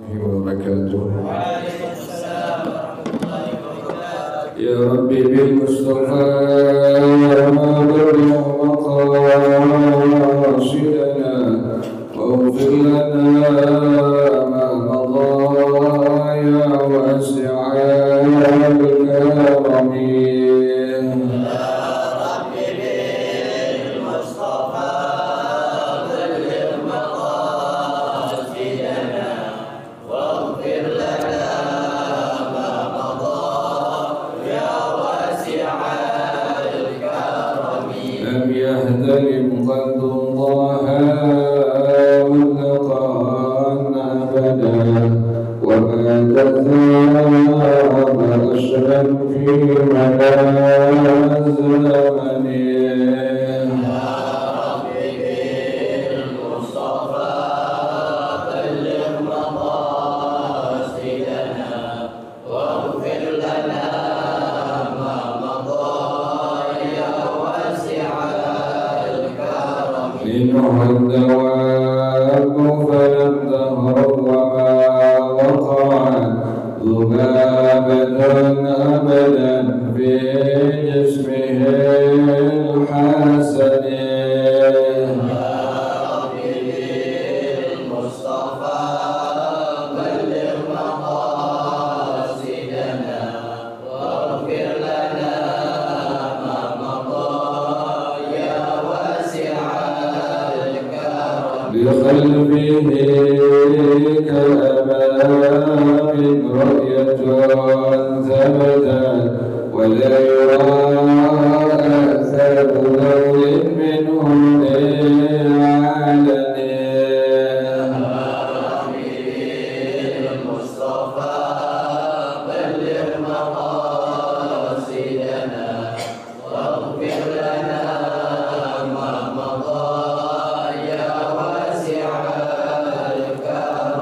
وبركاته. يا ربي بالمصطفى بلغ مقاصدنا واغفر لنا ما مضى يا واسع الكرم. قد الله مطلقا أبدا وما تذاب أشرا في مدى الزمن. منه الدواب فلم تهرب وما وقعت ذبابة أبدا في جسمه الحسن. بقلبه كأمام رؤية ثبتت ولا يرى أثر لون منه لعلن.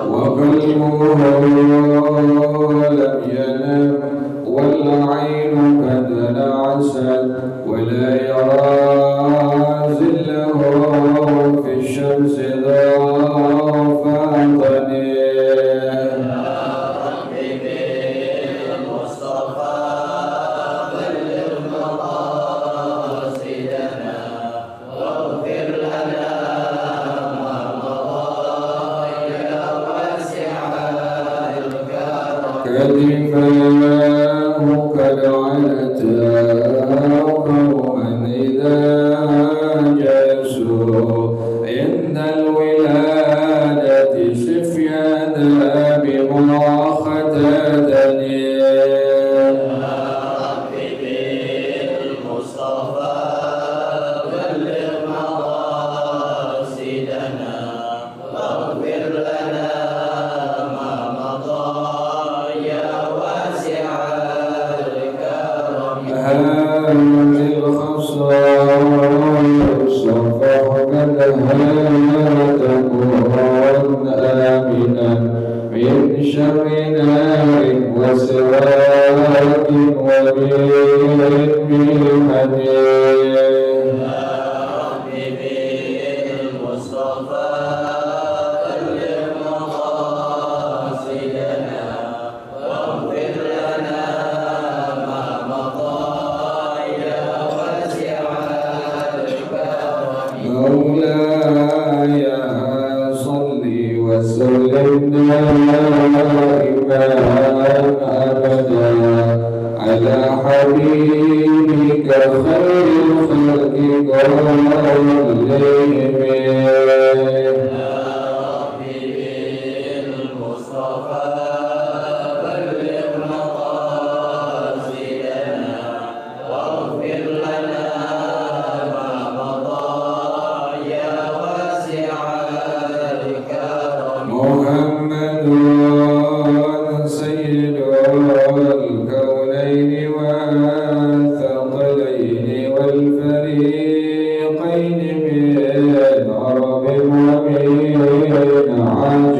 وقلبه لم ينم والعين قد نعست ولا يرى ظله في الشمس ذا فاطن. كلماه قد علتا قوما إذا جلسوا عند الولادة سفيانا بمؤاخذتني. من شر نار وسواك وبيت مولاي صل وسلم دائما أبدا على حبيبك خير الخلق كلهم. محمد سيد الكونين والثقلين والفريقين من عرب ومن عجم.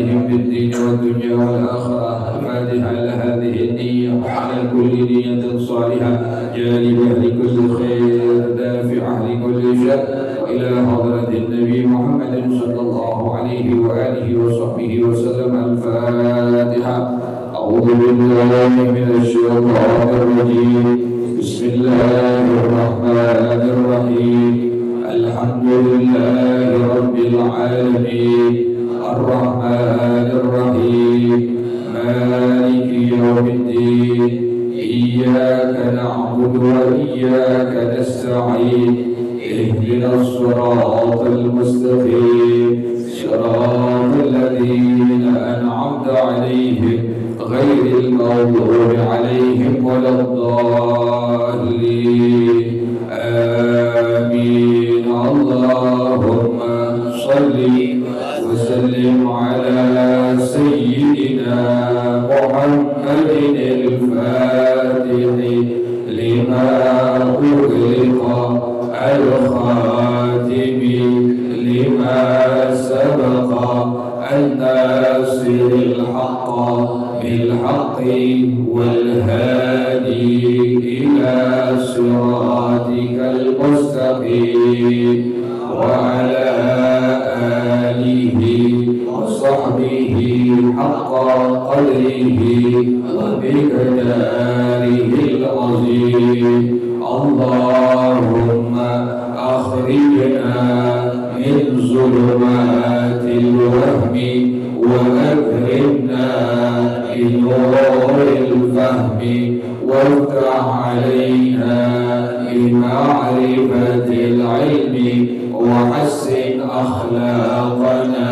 عليهم بالدين والدنيا والآخرة. الفاتحة على هذه النية وعلى كل نية صالحة جالبة لكل خير دافعة لكل شر، وإلى حضرة النبي محمد صلى الله عليه وآله وصحبه وسلم. الفاتحة. أعوذ بالله من الشيطان الرجيم. بسم الله الرحمن الرحيم. الحمد لله رب العالمين الرحمن الرحيم مالك يوم الدين إياك نعبد وإياك نستعين اهدنا الصراط المستقيم صراط الذين أنعمت عليهم غير المغضوب عليهم ولا الضالين. آمين. اللهم صل وسلم على سيدنا محمد الفاتح لما أغلق الخاتم لما سبق الناصر الحق بالحق والهادي إلى صراطك المستقيم وعلى آله وصحبه حق قدره ومقداره العظيم. اللهم أخرجنا من ظلمات الوهم وأكرمنا بنور الفهم وافتح علينا بمعرفة العلم وحسن أخلاقنا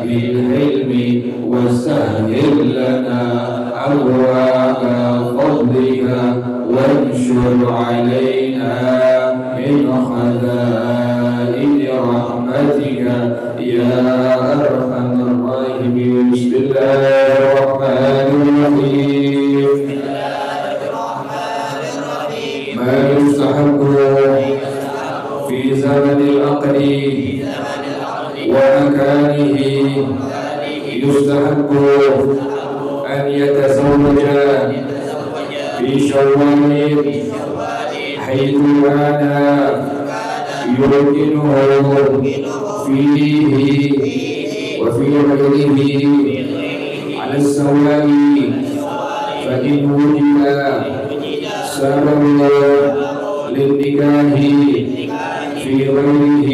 بالحلم وسهل لنا أبواب فضلك وانشر علينا من خزائن رحمتك يا أرحم الراحمين. بسم الله الرحمن الرحيم. ما يستحب في زمن العقد ومكانه. يستحب أن يتزوج في شوال حيث كان يمكنه فيه وفي غيره على السواء، فإن وجد سبب للنكاح في غيره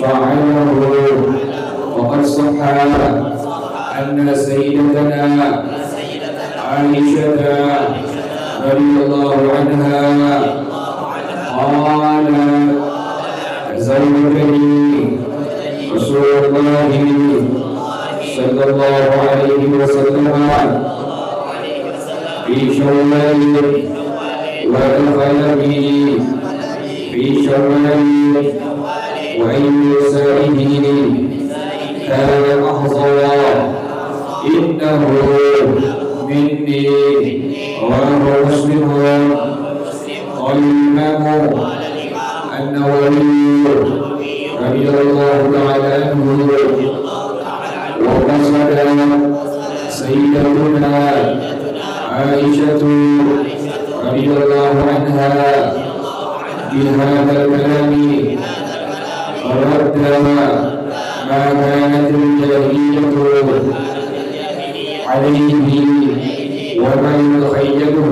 فعله. وقد صح أن سيدتنا عائشة رضي الله عنها قال تزوجني رسول الله صلى الله عليه وسلم في شوال ودخلني في شوال وأي نسائه كان أحظى إنه مني. رواه مسلم. قال الإمام النووي رضي الله تعالى عنه وقصد سيدتنا عائشة رضي الله عنها بهذا الكلام رد ما كانت الجاهلية عليه وما يتخيله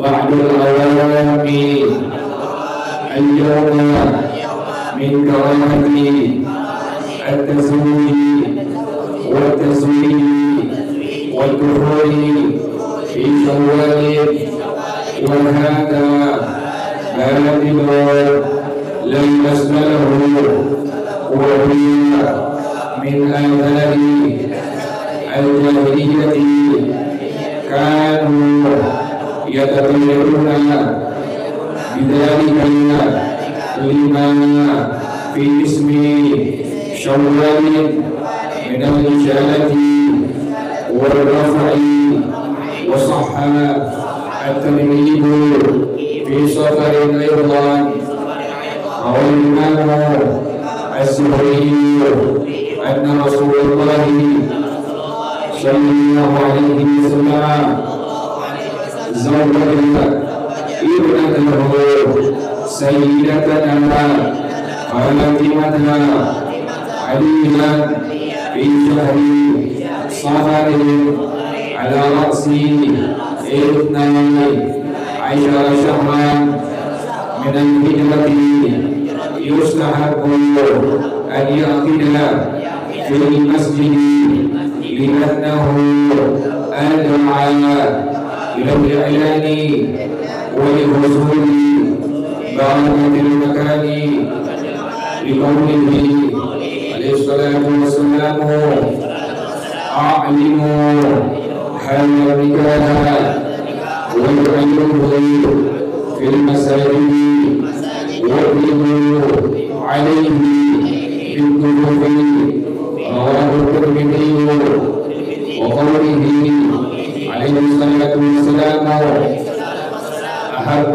بعض العوام اليوم من كراهة التزويج والتزويج والدخول في شوال، وهذا باطل لا أصل له، وهي من آثار الجاهلية. كانوا يتطيرون بذلك لما في اسم شوال من الرجالة والرفع، وصح الترغيب في سفر أيضا والإمام الزهري أن رسول الله صلى الله عليه وسلم زوج ابنته سيدتنا فاطمة عليا في شهر صفر على رأس 12 شهرا من الهجرة يستحب أن يعقد في المسجد لأنه أدعى إلى الإعلان ولحصول بركة المكان لقوله عليه الصلاة والسلام أعلموا حال الرجال ويعينوه في المساجد واضربوا عليه بالقلوب رواه الترمذي وقوله عليه الصلاة والسلام أحب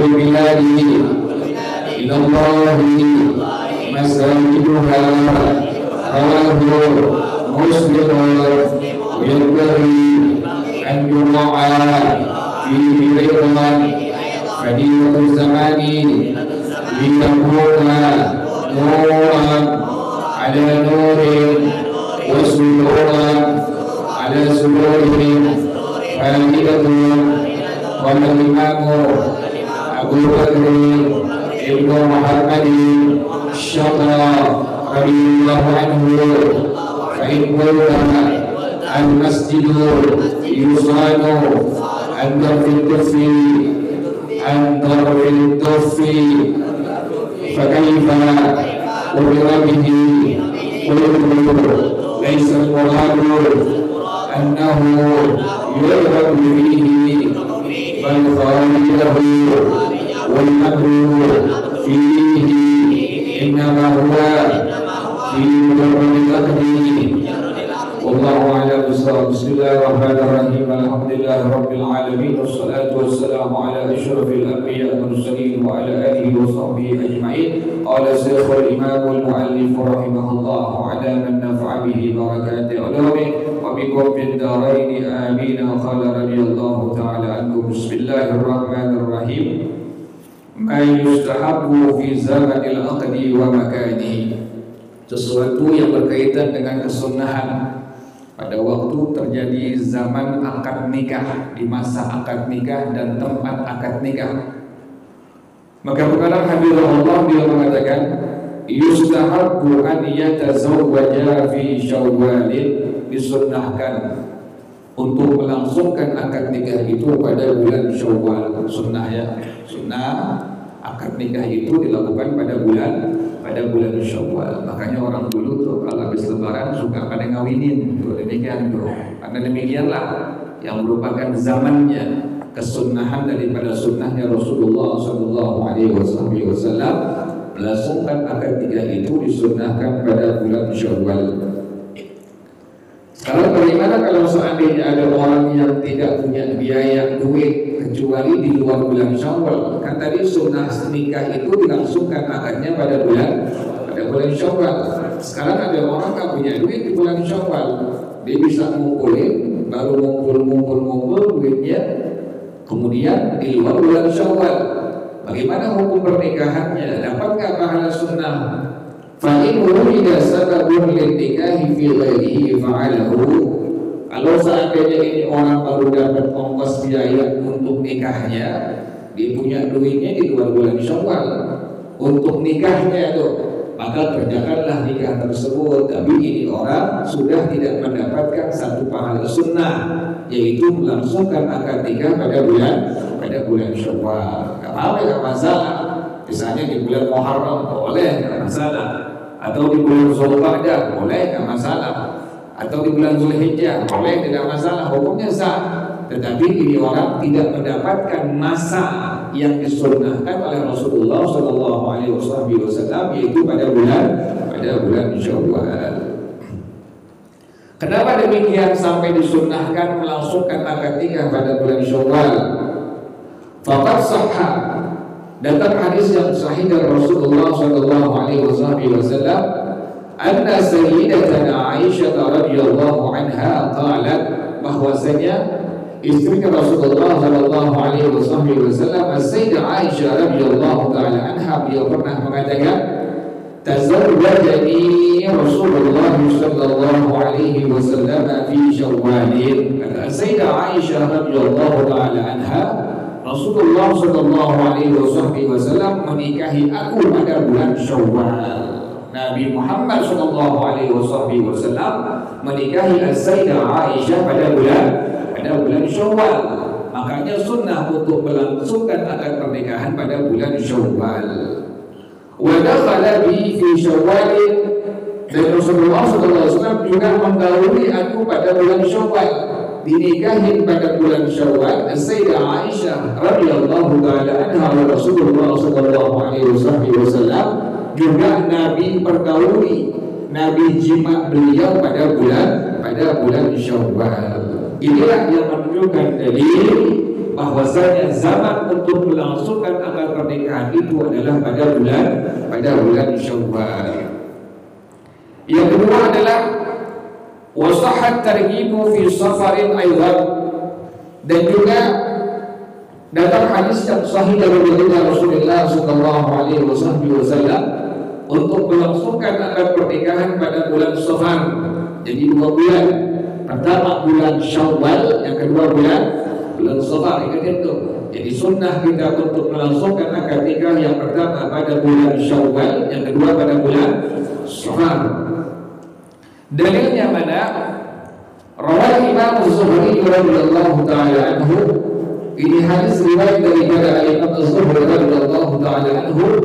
البلاد إلى الله مساجدها رواه مسلم وينبغي أن يراعى فيه أيضا فضيلة الزمان لتكون نورا على نور وسرورا على سرور فائدة. قال الإمام أبو بكر ابن محمد الشقى رضي الله عنه فإن قلت المسجد يصان عن طرف الدف فكيف أمر به؟ قلت ليس المراد أنه يرغب فيه بل خارجه والأمر فيه إنما هو في مجرد الأخذ. والله أعلم بالصواب. بسم الله الرحمن الرحيم. الحمد لله رب العالمين والصلاة والسلام على أشرف الأنبياء والمرسلين وعلى آله وصحبه أجمعين. قال الشيخ الإمام المؤلف رحمه الله على من نفع به بركات علومه وبكم في الدارين آمين. قال رضي الله تعالى عنكم. بسم الله الرحمن الرحيم. ما يستحب في زمن العقد ومكانه. Sesuatu yang berkaitan dengan kesunahan pada waktu terjadi zaman akad nikah, di masa akad nikah dan tempat akad nikah. Maka perkara hafizahullah beliau mengatakan yustahabbu an yatazawwaja fi syawwalin, disunnahkan untuk melangsungkan akad nikah itu pada bulan Syawal. Sunnah ya, sunnah akad nikah itu dilakukan pada bulan Syawal. Makanya orang dulu tuh kalau habis lebaran suka pada ngawinin tuh, demikian tuh. Karena demikianlah yang merupakan zamannya kesunnahan daripada sunnahnya Rasulullah SAW melangsungkan akad nikah itu disunnahkan pada bulan Syawal. Sekarang bagaimana kalau seandainya ada orang yang tidak punya biaya duit kecuali di luar bulan Syawal? Kan tadi sunnah nikah itu dilangsungkan akadnya pada bulan Syawal. Sekarang ada orang nggak punya duit di bulan Syawal, dia bisa ngumpulin, baru ngumpul duitnya, kemudian di luar bulan Syawal. Bagaimana hukum pernikahannya? Dapat nggak pahala sunnah? Fa'in wujida sababun lin-nikahi fi ghairihi fa'alahu. Kalau seandainya ini orang baru dapat ongkos biaya untuk nikahnya, dia punya duitnya di luar bulan Syawal untuk nikahnya itu, maka kerjakanlah nikah tersebut. Tapi ini orang sudah tidak mendapatkan satu pahala sunnah, yaitu melangsungkan akad nikah pada bulan Syawal. Gak masalah. Misalnya di bulan Muharram boleh, gak masalah. Atau di bulan Zulqa'dah boleh, gak masalah. Atau di bulan Zulhijjah boleh, tidak masalah, hukumnya sah. Tetapi ini orang tidak mendapatkan masa yang disunnahkan oleh Rasulullah SAW, yaitu pada bulan Syawal. Kenapa demikian sampai disunnahkan melangsungkan akad nikah pada bulan Syawal? Faqad sahha Datang hadis yang sahih dari Rasulullah sallallahu alaihi wasallam, anna sayyidatana Aisyah radhiyallahu anha qalat, bahwasanya istri Rasulullah sallallahu alaihi wasallam, Sayyidah Aisyah radhiyallahu taala anha, beliau pernah mengatakan, tazawwajani Rasulullah sallallahu alaihi wasallam fi Syawal. Kata Sayyidah Aisyah radhiyallahu taala anha, Rasulullah sallallahu alaihi wasallam menikahi aku pada bulan Syawal. Nabi Muhammad sallallahu alaihi wasallam menikahi Sayyidah Aisyah pada bulan Syawal. Makanya sunnah untuk melangsungkan akad pernikahan pada bulan Syawal. Wa dakhala bi fi Syawal, dan Rasulullah sallallahu alaihi wasallam juga mendahului aku pada bulan Syawal. Dinikahin pada bulan Syawal Sayyidah Aisyah radhiyallahu taala anha wa Rasulullah sallallahu alaihi wasallam juga Nabi pergauli, Nabi jima beliau pada bulan Syawal. Inilah yang menunjukkan dalil bahwasanya zaman untuk melangsungkan akad pernikahan itu adalah pada bulan Syawal. Yang kedua adalah wasahhat targhibu fi safarin aidan, dan juga datang hadis yang sahih dari Rasulullah sallallahu alaihi wasallam untuk melangsungkan akad pernikahan pada bulan Safar. Jadi 2 bulan, pertama bulan Syawal, yang kedua bulan Safar. Ingat itu. Jadi sunnah kita untuk melangsungkan akad nikah yang pertama pada bulan Syawal, yang kedua pada bulan Safar. Dalilnya mana? Rawal Imam Az-Zuhri radhiyallahu taala anhu. Ini hadis riwayat daripada Imam Az-Zuhri radhiyallahu taala anhu.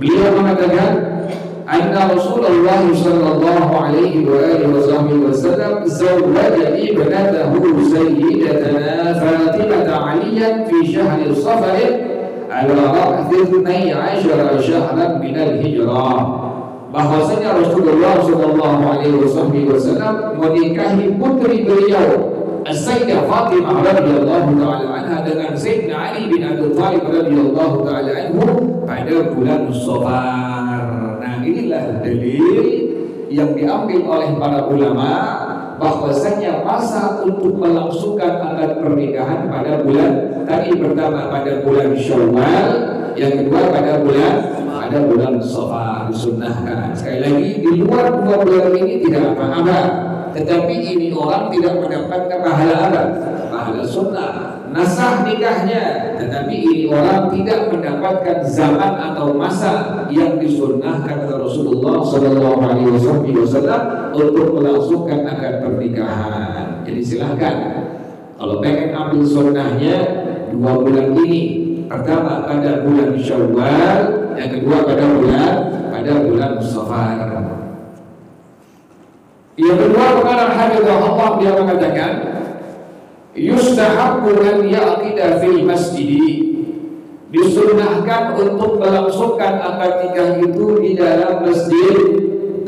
Beliau mengatakan, anna Rasulullah sallallahu alaihi wa alihi wasallam zawwaja ibnatahu sayyidatana Fatimah 'aliyan fi syahri Safar ala ra'si 12 syahran min al-hijrah. Bahwasanya Rasulullah sallallahu alaihi wasallam menikahi putri beliau Sayyidah Fatimah radhiyallahu taala anha dengan Sayyidina Ali bin Abi Thalib radhiyallahu taala anhu pada bulan Safar. Nah, inilah dalil yang diambil oleh para ulama bahwasanya masa untuk melangsungkan akad pernikahan pada bulan tadi, pertama pada bulan Syawal, yang kedua pada bulan Safar disunnahkan. Sekali lagi, di luar 2 bulan ini tidak apa-apa, tetapi ini orang tidak mendapatkan pahala apa? Pahala sunnah, nasah nikahnya, tetapi ini orang tidak mendapatkan zaman atau masa yang disunnahkan oleh Rasulullah sallallahu alaihi wasallam untuk melangsungkan akad pernikahan. Jadi silahkan kalau pengen ambil sunnahnya 2 bulan ini, pertama pada bulan Syawal, yang kedua pada bulan Safar. Yang kedua, pengarang hafizahullah, dia mengatakan yustahabbu an ya'qida fil masjid, disunnahkan untuk melangsungkan akad nikah itu di dalam masjid,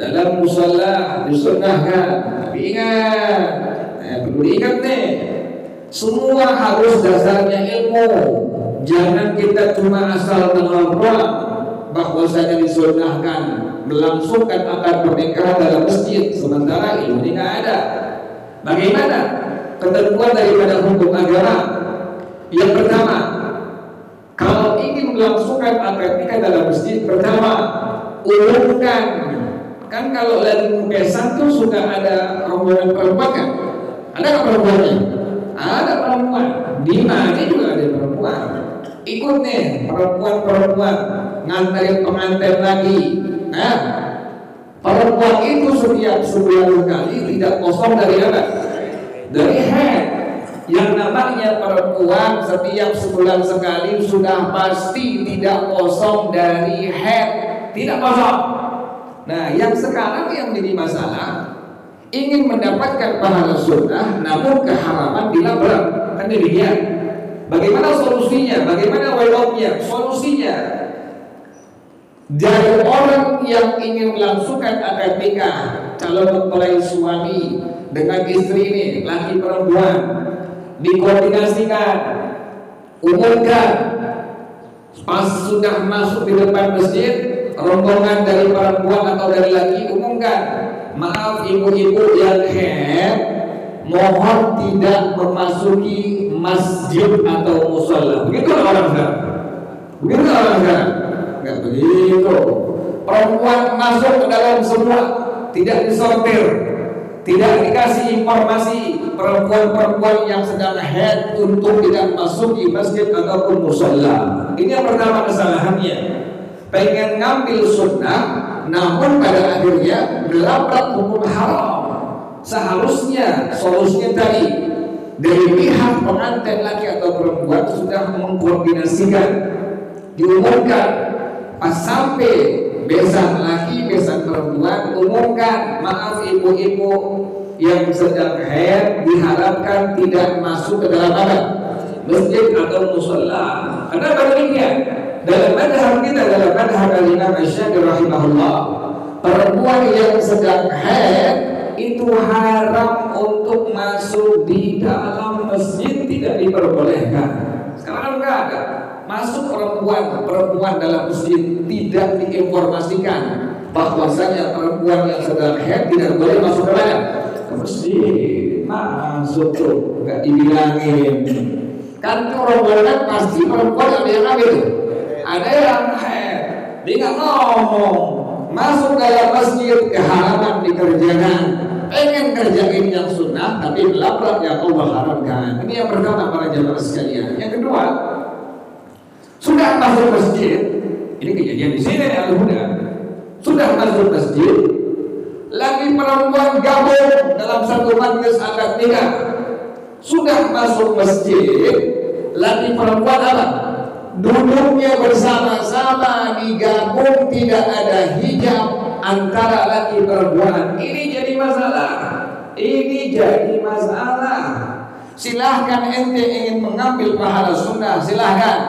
dalam musalla, disunnahkan. Tapi ingat, perlu diingat nih, semua harus dasarnya ilmu. Jangan kita cuma asal mengobrol bahwasanya disunnahkan melangsungkan akad pernikahan dalam masjid sementara ilmunya nggak ada. Bagaimana ketentuan daripada hukum agama? Yang pertama, kalau ingin melangsungkan akad nikah dalam masjid, pertama umumkan. Kan kalau lagi mukesan tuh suka ada rombongan perempuan kan? Ada nggak perempuannya? Ada perempuan. Di mana juga ada perempuan. Ikut nih perempuan-perempuan nganterin pengantin lagi. Nah, perempuan itu setiap sebulan sekali tidak kosong dari apa? Dari haid. Yang namanya perempuan setiap sebulan sekali sudah pasti tidak kosong dari haid, tidak kosong. Nah, yang sekarang yang menjadi masalah, ingin mendapatkan pahala sunnah namun keharaman dilabrak. Kan demikian. Bagaimana solusinya? Bagaimana way out-nya? Solusinya, dari orang yang ingin melangsungkan akad nikah, calon mempelai suami dengan istri ini, laki perempuan, dikoordinasikan, umumkan Pas sudah masuk di depan masjid, rombongan dari perempuan atau dari laki umumkan, maaf ibu-ibu yang haid, mohon tidak memasuki masjid atau musola. Begitu orang sekarang. Begitu orang sekarang. Enggak begitu. Perempuan masuk ke dalam semua, tidak disortir, tidak dikasih informasi perempuan-perempuan yang sedang haid untuk tidak masuki masjid ataupun musola. Ini yang pertama kesalahannya. Pengen ngambil sunnah, namun pada akhirnya melabrak hukum haram. Seharusnya solusinya tadi dari pihak pengantin laki atau perempuan sudah mengkoordinasikan, diumumkan pas sampai besan laki, besan perempuan, umumkan, maaf ibu-ibu yang sedang haid diharapkan tidak masuk ke dalam masjid atau musola. Kenapa demikian? Dalam madhab kita, dalam madhab Imam Syafi'i rahimahullah, perempuan yang sedang haid itu haram untuk masuk di dalam masjid, tidak diperbolehkan. Sekarang enggak ada masuk perempuan dalam masjid, tidak diinformasikan bahwasanya perempuan yang sedang haid tidak boleh masuk ke mana? Ke masjid. Masuk tuh enggak dibilangin. Kan rombongan pasti perempuan yang ngambil. Ada yang haid, dia nggak ngomong, masuk dalam masjid keharaman dikerjakan, pengen kerjain yang sunnah tapi melabrak yang Allah haramkan. Ini yang pertama para jamaah sekalian. Yang kedua, sudah masuk masjid, ini kejadian di sini Al-Huda, sudah masuk masjid, lagi perempuan gabung dalam satu majlis akad nikah, sudah masuk masjid, lagi perempuan apa? Duduknya bersama-sama digabung, tidak ada hijab antara laki perempuan. Ini jadi masalah. Ini jadi masalah. Silahkan ente ingin mengambil pahala sunnah, silahkan.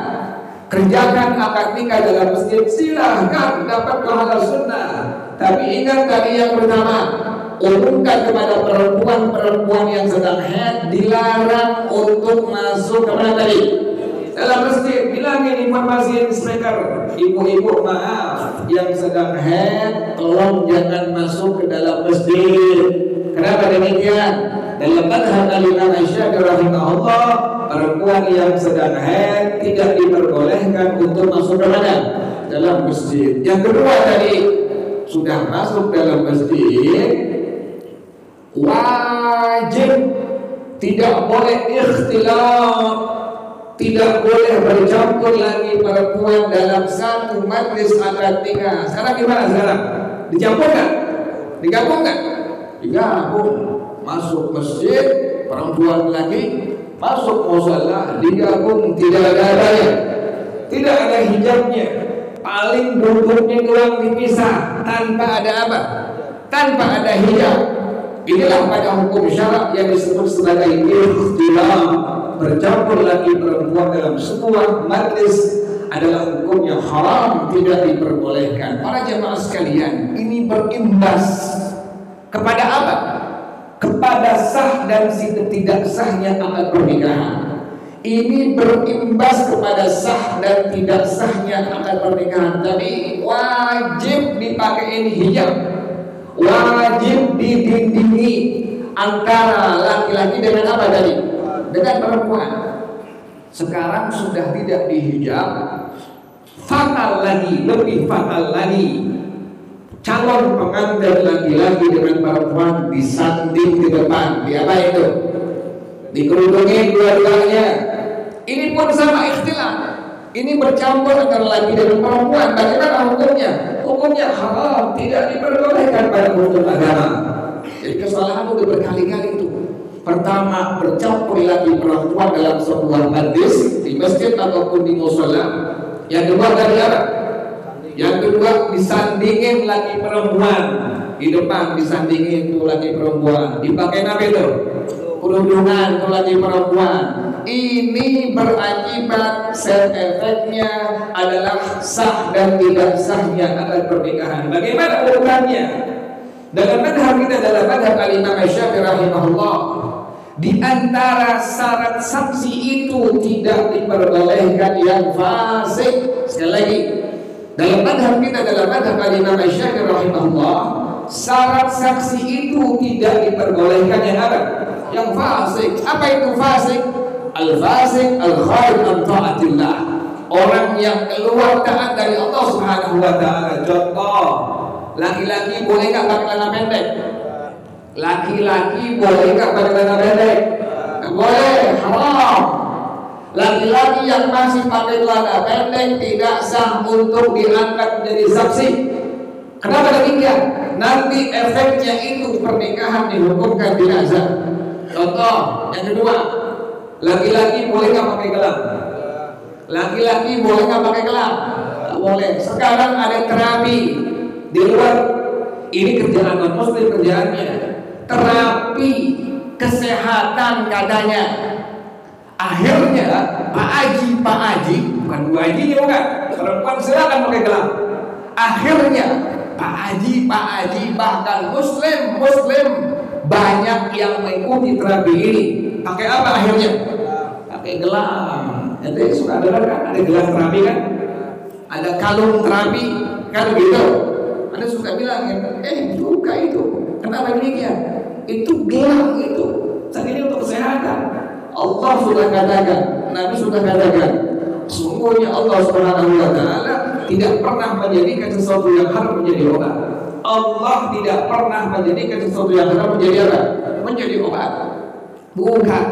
Kerjakan akad nikah dalam masjid, silahkan dapat pahala sunnah. Tapi ingat tadi yang pertama, umumkan kepada perempuan-perempuan yang sedang haid dilarang untuk masuk ke mana tadi? Dalam masjid. Bilangin informasi speaker, ibu-ibu maaf yang sedang haid tolong jangan masuk ke dalam masjid. Kenapa demikian? Dalam madhab Imam Syafi'i rahimahullah, perempuan yang sedang haid tidak diperbolehkan untuk masuk ke mana? Dalam masjid. Yang kedua tadi, sudah masuk dalam masjid, wajib tidak boleh ikhtilat, tidak boleh bercampur lagi perempuan dalam satu majlis akad nikah. Sekarang gimana sekarang? Dicampur nggak? Digabung nggak? Digabung. Masuk masjid, perempuan lagi masuk musala, digabung, tidak ada adanya, tidak ada hijabnya, paling duduknya doang dipisah, tanpa ada apa? Tanpa ada hijab. Inilah pada hukum syarak yang disebut sebagai ikhtilat, bercampur laki perempuan dalam sebuah majlis adalah hukumnya haram, tidak diperbolehkan. Para jemaah sekalian, ini berimbas kepada apa? Kepada sah dan tidak sahnya akad pernikahan. Ini berimbas kepada sah dan tidak sahnya akad pernikahan. Tadi wajib dipakai hijab, wajib didindingi antara laki-laki dengan apa tadi? Dengan perempuan. Sekarang sudah tidak dihijab, fatal lagi, lebih fatal lagi. Calon pengantin laki-laki dengan perempuan disanding di depan, di apa itu? Dikerudungin dua-duanya. Ini pun sama ikhtilat. Ini bercampur antara laki dan perempuan. Bagaimana hukumnya? Hukumnya haram, tidak diperbolehkan pada hukum agama. Jadi kesalahan itu berkali-kali itu. Pertama, bercampur laki perempuan dalam sebuah majlis di masjid ataupun di mushola. Yang kedua dari apa? Yang kedua disandingin laki perempuan di depan, disandingin tuh laki perempuan. Dipakai apa itu? Kerudungan tuh laki perempuan. Ini berakibat side efeknya adalah sah dan tidak sahnya akad pernikahan. Bagaimana ukurannya? Dalam madhab kita, dalam madhab Imam Syafi'i rahimahullah, Di antara syarat saksi itu tidak diperbolehkan yang fasik. Sekali lagi, dalam madhab kita, dalam madhab Imam Syafi'i rahimahullah, syarat saksi itu tidak diperbolehkan yang apa? Yang fasik. Apa itu fasik? Al-fasik al-kharij an ta'atillah. Orang yang keluar taat dari Allah Subhanahu wa taala. Contoh, laki-laki boleh enggak pakai celana pendek? Laki-laki boleh enggak pakai celana pendek? Boleh, haram. Laki-laki yang masih pakai celana pendek tidak sah untuk diangkat menjadi saksi. Kenapa demikian? Nanti efeknya itu pernikahan dihukumkan tidak sah. Contoh yang kedua, laki-laki boleh nggak pakai gelang? Laki-laki boleh nggak pakai gelang? Nggak boleh. Sekarang ada terapi di luar. Ini kerjaan non muslim kerjaannya. Terapi kesehatan katanya. Akhirnya Pak Haji, bukan Bu Haji bukan, perempuan silakan pakai gelang. Akhirnya Pak Haji bahkan muslim banyak yang mengikuti terapi ini. Pakai apa akhirnya? Pakai gelang. Jadi suka dengar kan? Ada gelang terapi kan? Ada kalung terapi kan gitu. Anda suka bilang juga itu. Kenapa demikian? Itu gelang itu. Saat ini untuk kesehatan. Allah sudah katakan, Nabi sudah katakan, sesungguhnya Allah Subhanahu wa taala tidak pernah menjadikan sesuatu yang haram menjadi obat. Allah tidak pernah menjadikan sesuatu yang haram menjadi apa? Menjadi obat. Bukan.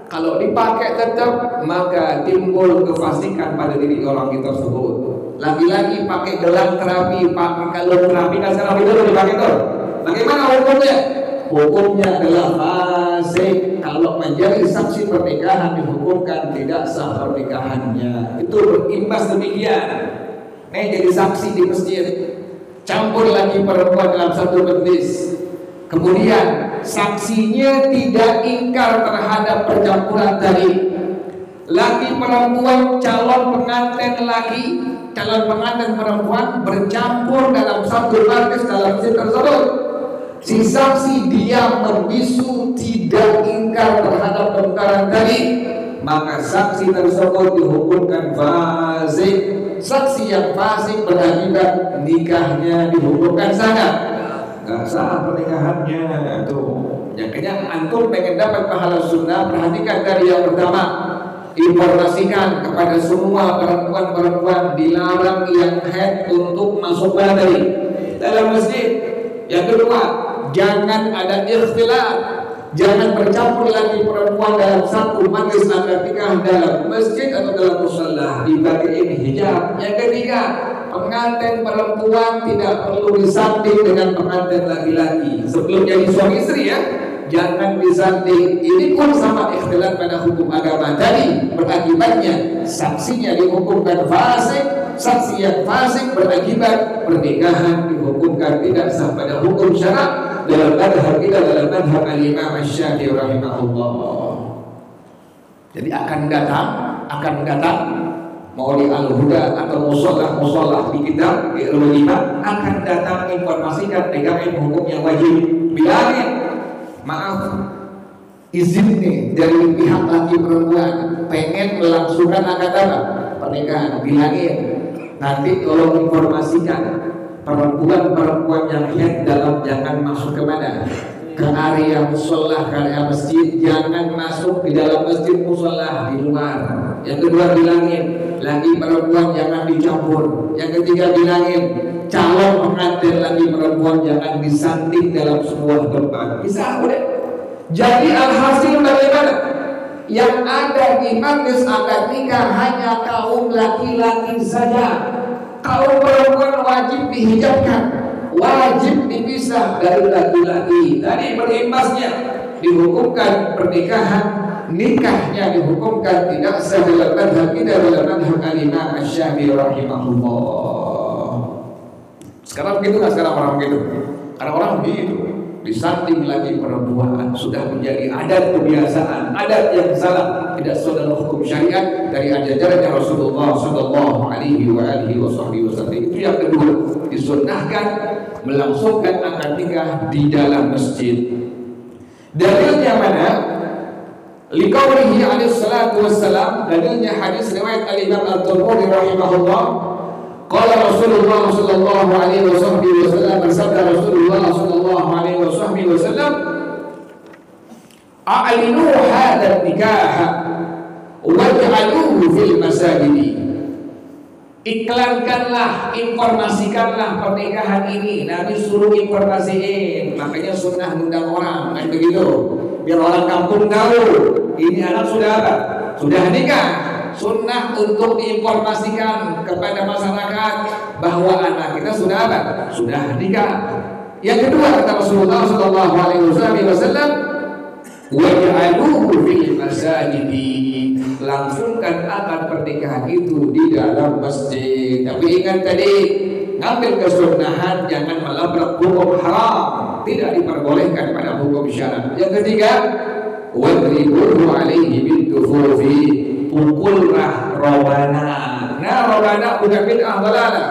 Kalau dipakai tetap, maka timbul kefasikan pada diri orang tersebut. Laki-laki pakai gelang terapi, pakai kalung terapi, kan sekarang itu dipakai tuh. Bagaimana hukumnya? Hukumnya adalah fasik. Kalau menjadi saksi pernikahan dihukumkan tidak sah pernikahannya. Itu berimbas demikian. Jadi saksi di masjid, campur lagi perempuan dalam satu majlis. Kemudian saksinya tidak ingkar terhadap percampuran tadi. Laki perempuan, calon pengantin laki, calon pengantin perempuan bercampur dalam satu majlis dalam masjid tersebut. Si saksi diam membisu, tidak ingkar terhadap perkara tadi, maka saksi tersebut dihukumkan fasik. Saksi yang fasik berakibat nikahnya dihukumkan sah. Gak sah pernikahannya tuh. Makanya antum pengen dapat pahala sunnah, perhatikan dari yang pertama, informasikan kepada semua perempuan-perempuan dilarang yang haid untuk masuk badai dalam masjid. Yang kedua, jangan ada ikhtilat, jangan bercampur lagi perempuan dalam satu majlis akad nikah dalam masjid atau dalam musalla, dipakai ini hijab. Yang ketiga, pengantin perempuan tidak perlu disanding dengan pengantin laki-laki sebelum jadi suami istri ya. Jangan disanding. Ini pun sama ikhtilat pada hukum agama tadi. Berakibatnya saksinya dihukumkan fasik. Saksi yang fasik berakibat pernikahan dihukumkan tidak sah pada hukum syarak dalam madhab kita, dalam madhab Imam Syafi'i rahimahullah. Jadi akan datang mau di Al-Huda atau musolah di kitab di Al-Wajibah akan datang informasikan dengan hukum yang wajib. Bilangin, maaf, izin nih dari pihak laki perempuan pengen melangsungkan akad apa? Pernikahan. Bilangin, nanti tolong informasikan perempuan-perempuan yang haid dalam jangan masuk ke mana? Ke area musola, ke area masjid. Jangan masuk di dalam masjid musola, di luar. Yang kedua bilangin, lagi perempuan jangan dicampur. Yang ketiga bilangin, calon pengantin lagi perempuan jangan disanding dalam sebuah tempat. Bisa boleh. Jadi alhasil bagaimana? Yang ada di majlis akad nikah hanya kaum laki-laki saja. Kaum perempuan wajib dihijabkan, wajib dipisah dari laki-laki. Tadi berimbasnya dihukumkan pernikahan, nikahnya dihukumkan tidak sah dalam madhab kita, dalam madhab Imam Syafi'i rahimahullah. Sekarang begitu nggak? Sekarang orang begitu. Karena orang begitu disanding lagi perempuan sudah menjadi adat kebiasaan, adat yang salah, tidak sesuai dengan hukum syariat dari ajarannya Rasulullah Sallallahu Alaihi Wasallam. Itu yang kedua, disunnahkan melangsungkan akad nikah di dalam masjid. Dalilnya mana? Liqaulihi alaihi salatu wassalam, dalilnya hadis riwayat Al-Imam At-Tirmidzi rahimahullah, qala Rasulullah sallallahu alaihi wasallam, bersabda Rasulullah sallallahu alaihi wasallam, a'linu hadha nikah waj'aluhu fil masajid. Iklankanlah, informasikanlah pernikahan ini. Nabi suruh informasiin, makanya sunnah undang orang, kayak begitu. Biar orang kampung tahu, ini anak sudah apa? Sudah nikah. Sunnah untuk diinformasikan kepada masyarakat bahwa anak kita sudah apa? Sudah nikah. Yang kedua kata Rasulullah sallallahu alaihi wasallam, waj'aluhu fil masajid. Langsungkan akad pernikahan itu di dalam masjid. Tapi ingat tadi, ngambil kesunahan, jangan melabrak hukum haram, tidak diperbolehkan pada hukum syar'i. Yang ketiga, wadribuhu alaihi bidufufi, pukullah robana. Nah, robana bukan bid'ah dalalah.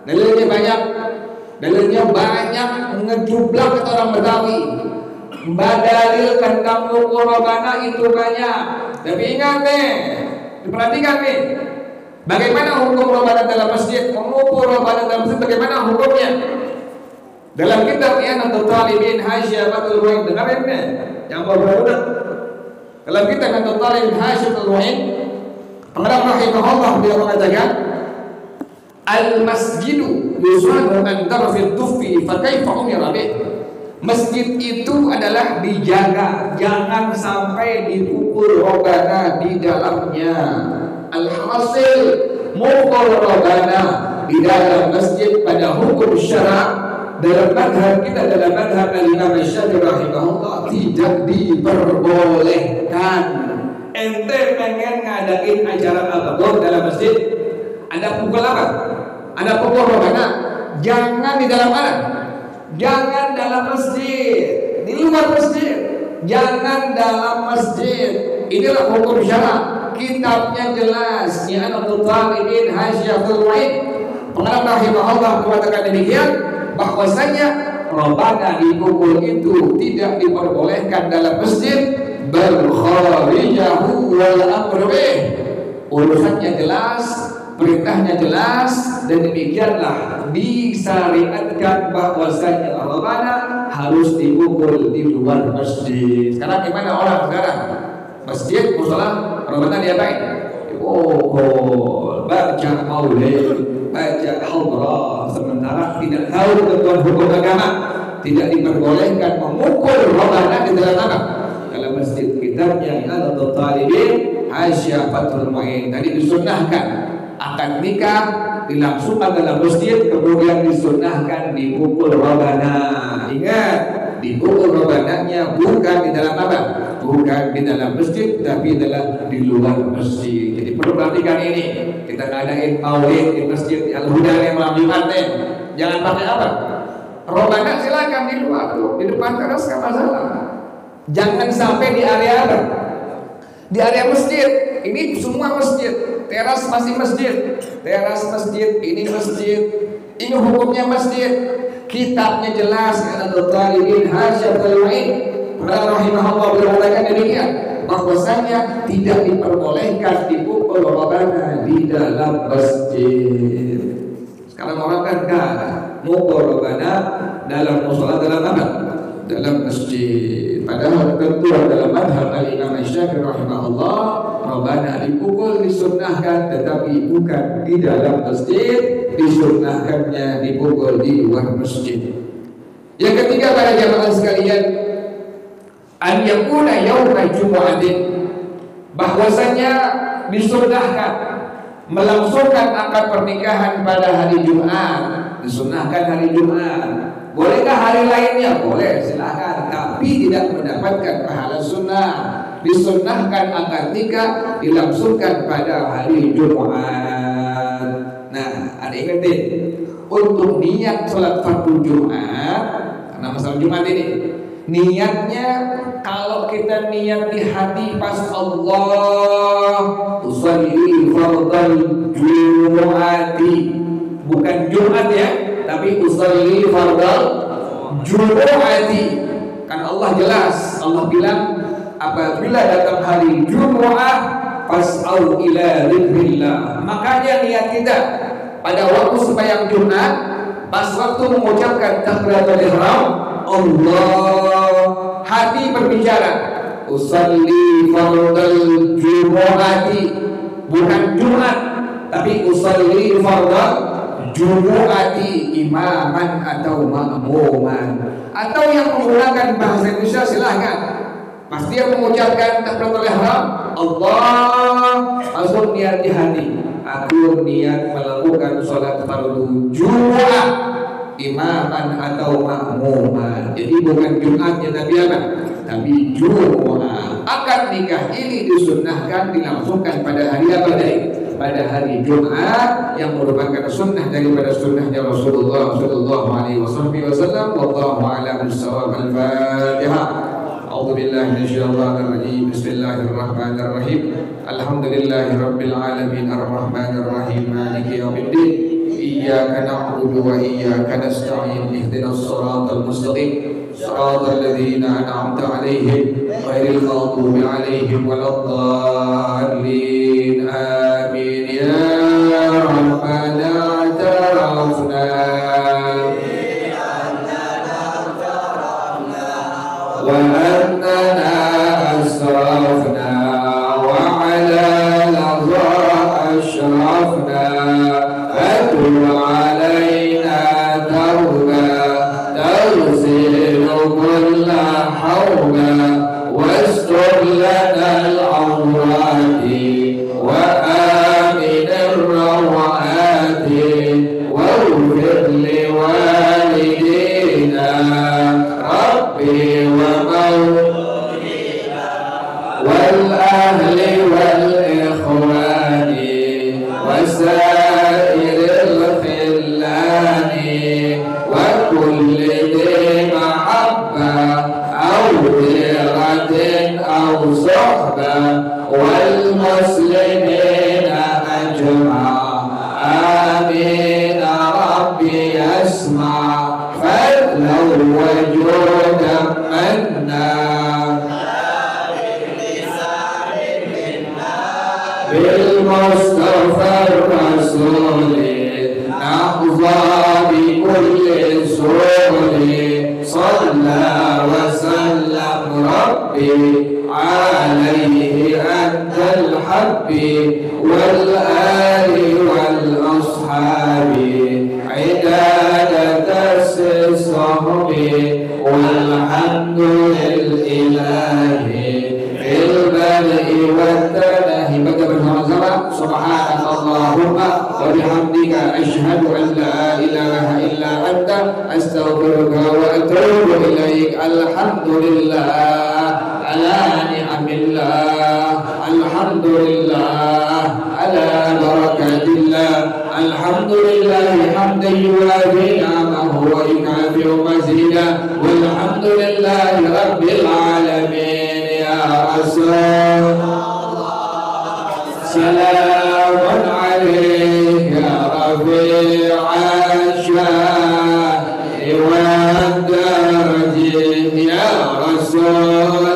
Dalilnya banyak ngejublak kata orang Betawi. Badalil tentang pukul robana itu banyak. Tapi ingat nih, diperhatikan nih, bagaimana hukum robana dalam masjid, memukul robana dalam masjid, bagaimana hukumnya? Dalam kitab I'anatul Talibin Hasyiatul Wa'id, dengarin nih, yang baru-baru. Dalam kitab I'anatul Talibin Hasyiatul Wa'id, pengarang rahimahullah beliau mengatakan, al-masjidu yusanu an tarfid tufi fa kaifa umira bih. Masjid itu adalah dijaga, jangan sampai dipukul robana di dalamnya. Alhasil, mukul robana di dalam masjid pada hukum syara' dalam madhab kita, dalam madhab Al-Imam Syafi'i rahimahullah, tidak diperbolehkan. Ente pengen ngadain acara apapun dalam masjid, ada pukul apa? Ada pukul robana, jangan di dalam mana? Jangan dalam masjid, di luar masjid. Jangan dalam masjid. Inilah hukum syara'. Kitabnya jelas. I'anatul Talibin Hasyiatul Wa'id. Pengarang rahimahullah mengatakan demikian, bahwasanya robana dipukul itu tidak diperbolehkan dalam masjid, bal kharijahu wal amru bih. Urusannya jelas, perintahnya jelas, dan demikianlah disyariatkan bahwasanya robana harus dipukul di luar masjid. Sekarang gimana orang sekarang? Masjid, mushola, robana diapain? Dipukul, baca maulid, baca hadrah, sementara tidak tahu ketentuan hukum agama. Tidak diperbolehkan memukul robana di dalam apa? Dalam masjid. Kitabnya I'anatul Talibin Hasyiatul Wa'id. Tadi disunnahkan akad nikah dilangsungkan dalam masjid, kemudian disunnahkan dipukul robana. Ingat, dipukul robananya bukan di dalam apa? Bukan di dalam masjid, tapi adalah di luar masjid. Jadi perlu perhatikan ini. Kita ngadain maulid di masjid Al-Huda yang malam Jumatnya, jangan pakai apa? Robana silakan di luar tuh, di depan teras nggak masalah. Jangan sampai di area apa? Di area masjid. Ini semua masjid. Teras masih masjid, teras masjid, ini masjid, ini hukumnya masjid. Kitabnya jelas, I'anatul Talibin Hasyiatul Wa'id. Pengarang rahimahullah berkatakan demikian, bahwasanya tidak diperbolehkan dipukul robana di dalam masjid. Sekarang orang kan mukul robana dalam mushola, dalam apa? Dalam masjid. Padahal ketentuan dalam madhab Al-Imam Syafi'i rahimahullah, robana dipukul disunnahkan, tetapi bukan di dalam masjid, disunnahkannya dipukul di luar masjid. Yang ketiga para jamaah sekalian, an yakuna yauma jumu'atin, bahwasanya disunnahkan melangsungkan akad pernikahan pada hari Jumat. Disunnahkan hari Jumat. Bolehkah hari lainnya? Boleh, silakan, tapi tidak mendapatkan pahala sunnah. Disunnahkan akad nikah dilangsungkan pada hari Jumat. Nah, ada ingetin untuk niat sholat fardu Jumat, karena masalah Jumat ini, niatnya kalau kita niat di hati pas Allah usolli fardal Jum'ati, bukan Jumat ya, tapi usolli fardal Jum'ati. Kan Allah jelas, Allah bilang apabila datang hari Jumat, fas'au ila dzikrillah. Makanya niat kita pada waktu sembahyang Jumat, pas waktu mengucapkan takbiratul ihram, Allah, hati berbicara, usalli fardal jumu'ati, bukan Jumat, tapi usalli fardal jumu'ati imaman atau ma'muman. Atau yang menggunakan bahasa Indonesia silahkan. Pasti yang mengucapkan takbiratul ihram, Allah, langsung niat di hati, aku niat melakukan sholat fardu Jumat imaman atau ma'muman. Jadi bukan Jumatnya Nabi Adam, tapi Jumat. Akad nikah ini disunnahkan dilangsungkan pada hari apa tadi? Pada hari Jumat, yang merupakan sunnah daripada sunnahnya Rasulullah sallallahu alaihi wasallam. Wallahu a'lam bissawab. Al-Fatihah. A'udzu billahi minasyaitonir rajim. Bismillahirrahmanirrahim. Alhamdulillahi rabbil alamin arrahmanir rahim maliki yaumiddin. Iyyaka na'budu wa iyyaka nasta'in. Ihdinas siratal mustaqim. Siratal ladzina an'amta 'alaihim ghairil maghdubi 'alaihim waladdallin. Amin. Ya Rabbana ta'afna wa annana asrafna wa 'ala ladha ashrafna fatub 'alaina tawba tagsilu kulla hawla wastur lana al-awrati wa amin ar-rawati waghfir li walidina rabbi والأهل والإخوان وسائر الخلان وكل ذي محبة أو ثقة أو صحبة والمسلمين أجمع آمين ربي أسمع فضلا وجودا منا بالمصطفى الرسول نحظى بكل سرور صلى وسلم ربي عليه أنت الحب والآل والأصحاب عدادة الصحب والحمد لله في البدء والتنهي. Baca bersama-sama subhanallahumma wa bihamdika asyhadu an la ilaha illa anta astaghfiruka wa atubu ilaik. Alhamdulillah ala ni'amillah, alhamdulillah ala barakatillah, alhamdulillah hamdan yuwafi ni'amahu wa yukafi'u mazidah, walhamdulillahi rabbil alamin. Ya Rasulullah salamun alayka rafi'a sya'ri wa darajin. Ya Rasulullah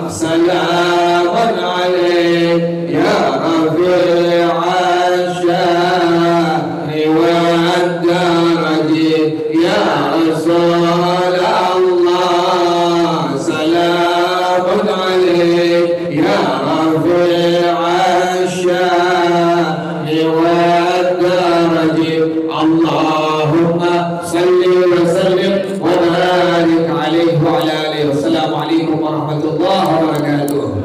salamun alayka ya rafi'a sya'ri wa darajin. Ya Rasulullah salamun alayka ya Allahumma salli wa sallim wa barik alaihi wa ala alihi. Wassalamu alaikum warahmatullahi wabarakatuh.